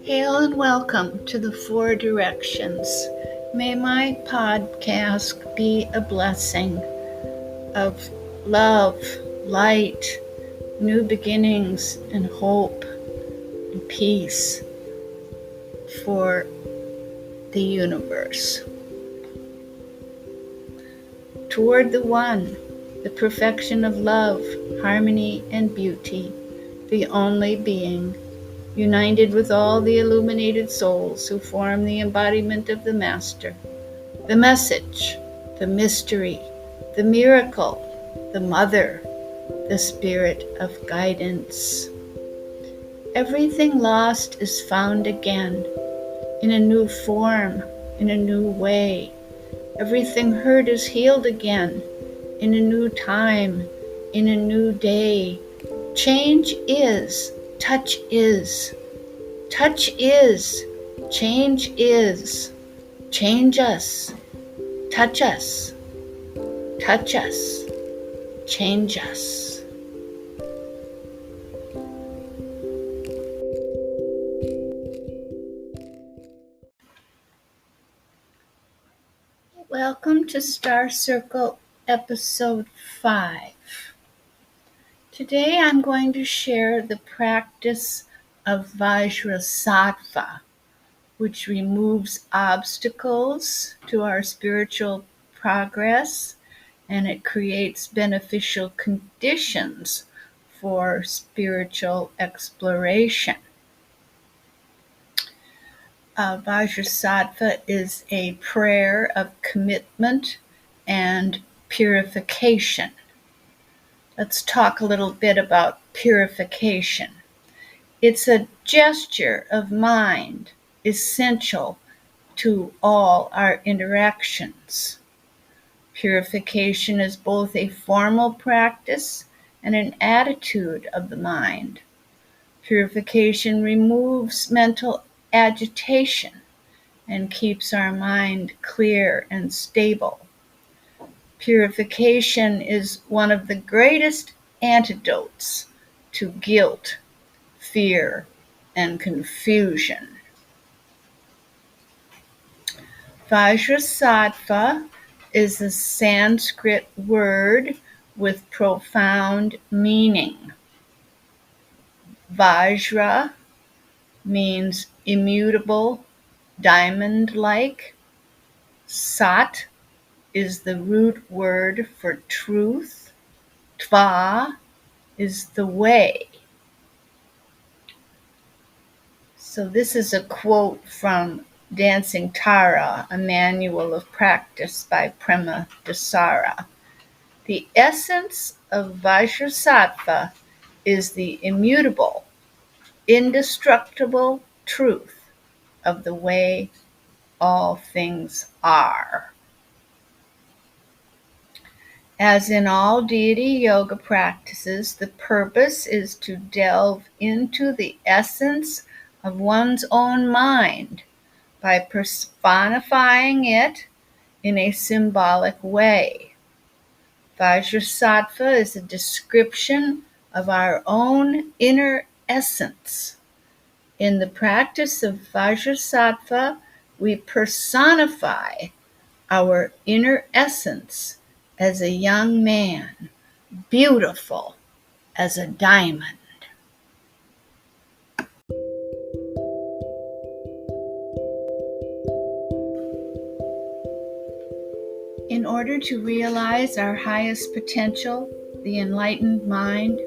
Hail and welcome to the Four Directions. May my podcast be a blessing of love, light, new beginnings, and hope and peace for the universe. Toward the One, the perfection of love, harmony, and beauty, the only being, united with all the illuminated souls who form the embodiment of the Master, the message, the mystery, the miracle, the Mother, the Spirit of guidance. Everything lost is found again, in a new form, in a new way. Everything hurt is healed again, in a new time, in a new day. Change is. Touch is. Touch is. Change is. Change us. Touch us. Touch us. Change us. Welcome to Star Circle Episode 5. Today I'm going to share the practice of Vazrasattva, which removes obstacles to our spiritual progress, and it creates beneficial conditions for spiritual exploration. Vazrasattva is a prayer of commitment and purification. Let's talk a little bit about purification. It's a gesture of mind essential to all our interactions. Purification is both a formal practice and an attitude of the mind. Purification removes mental agitation and keeps our mind clear and stable. Purification is one of the greatest antidotes to guilt, fear, and confusion. Vazrasattva is a Sanskrit word with profound meaning. Vajra means immutable, diamond-like. Sat is the root word for truth. Tva is the way. So this is a quote from Dancing Tara, a manual of practice by Prema Dasara. The essence of Vazrasattva is the immutable, indestructible truth of the way all things are. As in all deity yoga practices, the purpose is to delve into the essence of one's own mind by personifying it in a symbolic way. Vazrasattva is a description of our own inner essence. In the practice of Vazrasattva, we personify our inner essence as a young man, beautiful as a diamond. In order to realize our highest potential, the enlightened mind,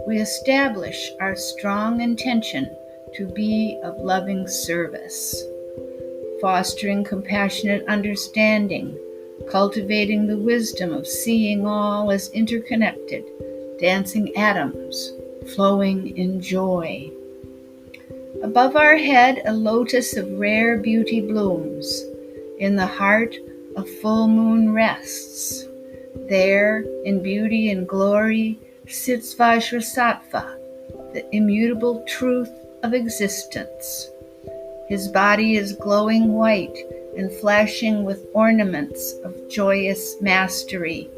we establish our strong intention to be of loving service, fostering compassionate understanding, cultivating the wisdom of seeing all as interconnected, dancing atoms, flowing in joy. Above our head, a lotus of rare beauty blooms. In the heart, a full moon rests. There, in beauty and glory, sits Vazrasattva, the immutable truth of existence. His body is glowing white and flashing with ornaments of joyous mastery.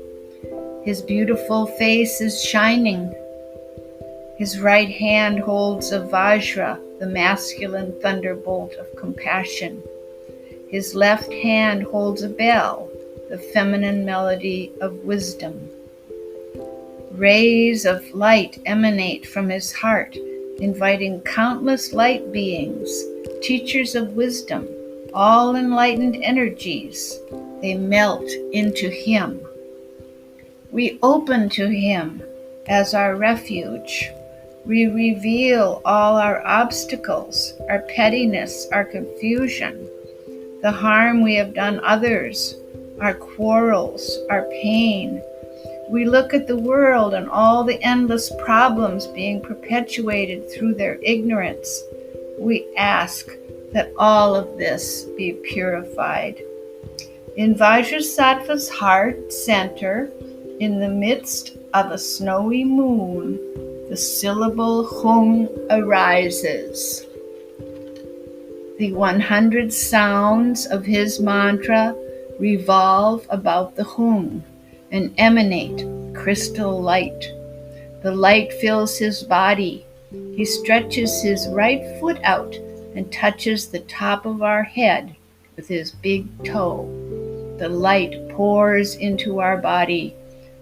His beautiful face is shining. His right hand holds a vajra, the masculine thunderbolt of compassion. His left hand holds a bell, the feminine melody of wisdom. Rays of light emanate from his heart, inviting countless light beings, teachers of wisdom, all enlightened energies. They melt into him. We open to him as our refuge. We reveal all our obstacles, our pettiness, our confusion, the harm we have done others, our quarrels, our pain. We look at the world and all the endless problems being perpetuated through their ignorance. We ask that all of this be purified. In Vazrasattva's heart center, in the midst of a snowy moon, the syllable hum arises. The 100 sounds of his mantra revolve about the hum and emanate crystal light. The light fills his body. He stretches his right foot out and touches the top of our head with his big toe. The light pours into our body,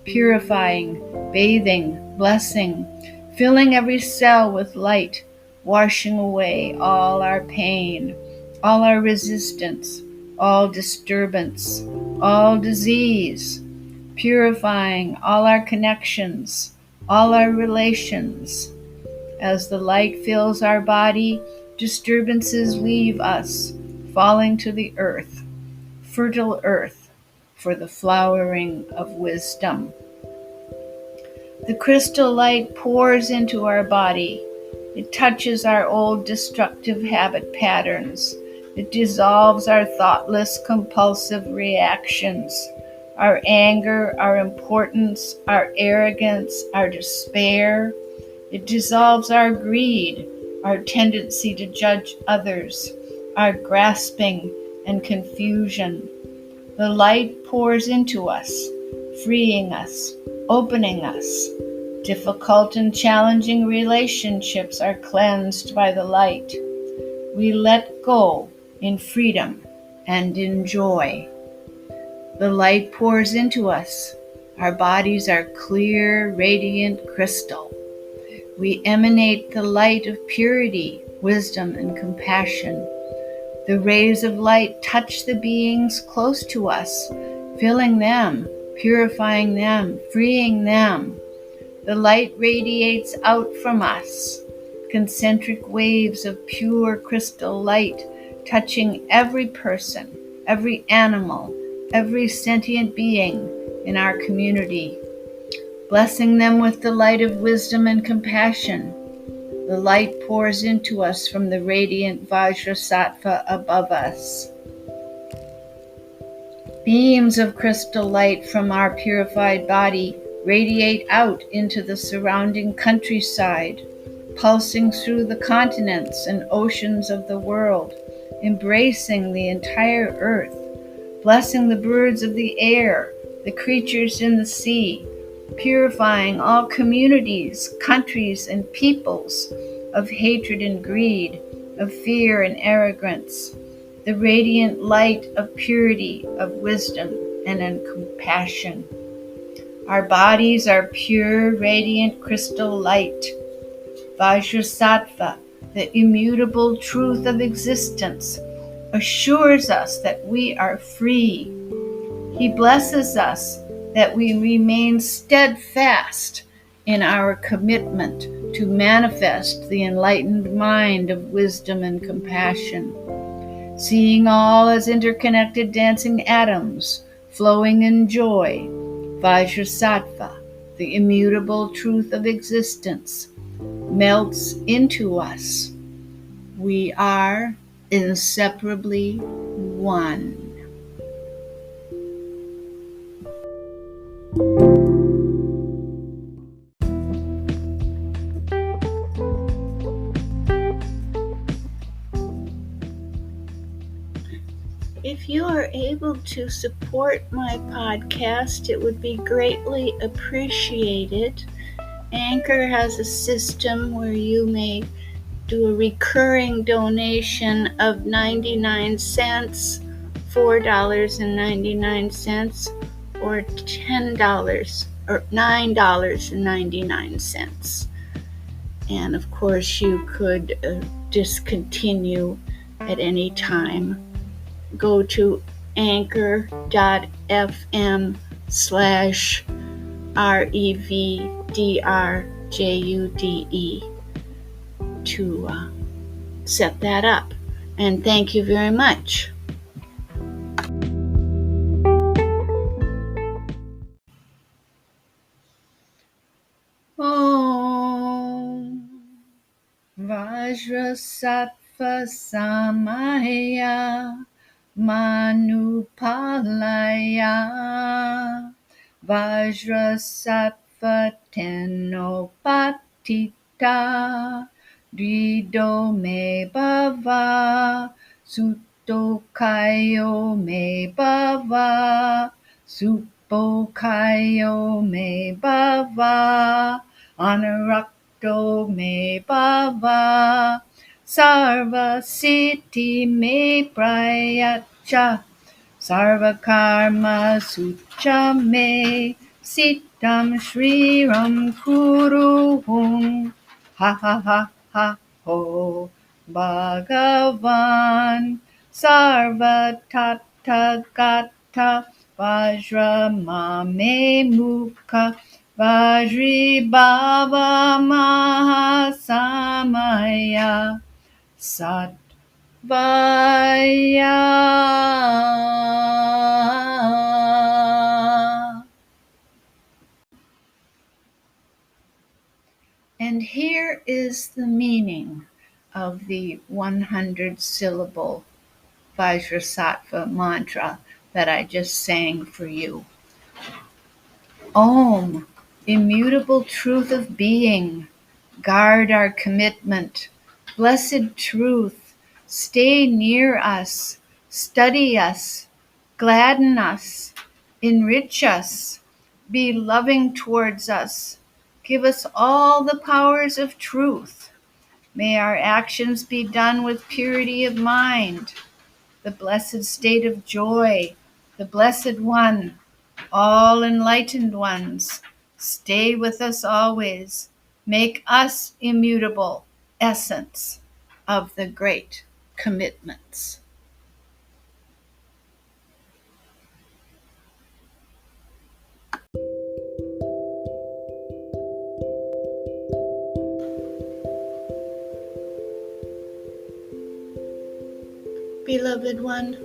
purifying, bathing, blessing, filling every cell with light, washing away all our pain, all our resistance, all disturbance, all disease, purifying all our connections, all our relations. As the light fills our body, disturbances leave us, falling to the earth, fertile earth, for the flowering of wisdom. The crystal light pours into our body. It touches our old destructive habit patterns. It dissolves our thoughtless, compulsive reactions, our anger, our importance, our arrogance, our despair. It dissolves our greed, our tendency to judge others, our grasping and confusion. The light pours into us, freeing us, opening us. Difficult and challenging relationships are cleansed by the light. We let go in freedom and in joy. The light pours into us. Our bodies are clear, radiant crystal. We emanate the light of purity, wisdom, and compassion. The rays of light touch the beings close to us, filling them, purifying them, freeing them. The light radiates out from us, concentric waves of pure crystal light touching every person, every animal, every sentient being in our community, blessing them with the light of wisdom and compassion. The light pours into us from the radiant Vazrasattva above us. Beams of crystal light from our purified body radiate out into the surrounding countryside, pulsing through the continents and oceans of the world, embracing the entire earth, blessing the birds of the air, the creatures in the sea, purifying all communities, countries, and peoples of hatred and greed, of fear and arrogance. The radiant light of purity, of wisdom, and in compassion. Our bodies are pure, radiant crystal light. Vazrasattva, the immutable truth of existence, assures us that we are free. He blesses us that we remain steadfast in our commitment to manifest the enlightened mind of wisdom and compassion, seeing all as interconnected dancing atoms, flowing in joy. Vazrasattva, the immutable truth of existence, melts into us. We are inseparably one. If you are able to support my podcast, it would be greatly appreciated. Anchor has a system where you may do a recurring donation of 99 cents, $4.99, or $10 or $9.99. And of course, you could discontinue at any time. Go to anchor.fm/REVDRJUDE to set that up. And thank you very much. Om Vazrasattva Samaya Manupalaya Vazrasattva Tenopatita Drido me bhava Suttokayo me bhava Suppokayo me bhava Anurakto me bhava Sarva siddhi me prayacha Sarva karma sucha me Siddham shriram kuruhum Ha ha ha ha ho Bhagavan Sarva tathagata Vajra mame mukha Vajri bhava mahasamaya Satvaya. And here is the meaning of the 100-syllable Vazrasattva mantra that I just sang for you. Om, immutable truth of being, guard our commitment. Blessed truth, stay near us, study us, gladden us, enrich us, be loving towards us. Give us all the powers of truth. May our actions be done with purity of mind, the blessed state of joy, the Blessed One, all enlightened ones, stay with us always. Make us immutable, essence of the great commitments. Beloved One,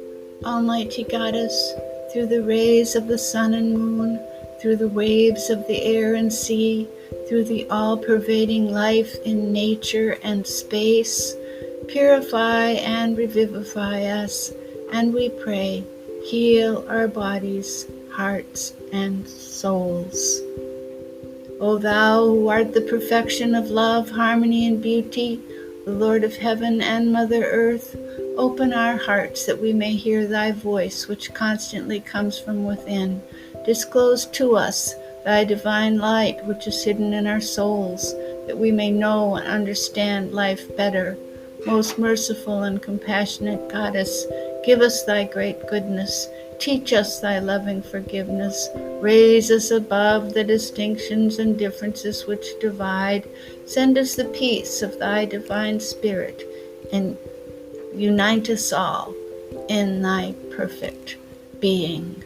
Almighty Goddess, through the rays of the sun and moon, through the waves of the air and sea, through the all-pervading life in nature and space, purify and revivify us, and we pray, heal our bodies, hearts, and souls. O Thou who art the perfection of love, harmony, and beauty, the Lord of heaven and Mother Earth, open our hearts that we may hear Thy voice, which constantly comes from within. Disclose to us Thy divine light, which is hidden in our souls, that we may know and understand life better. Most merciful and compassionate Goddess, give us Thy great goodness. Teach us Thy loving forgiveness. Raise us above the distinctions and differences which divide. Send us the peace of Thy divine Spirit, and unite us all in Thy perfect being.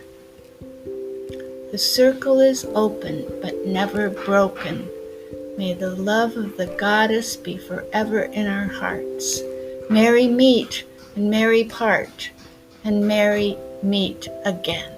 The circle is open, but never broken. May the love of the Goddess be forever in our hearts. Merry meet and merry part, and merry meet again.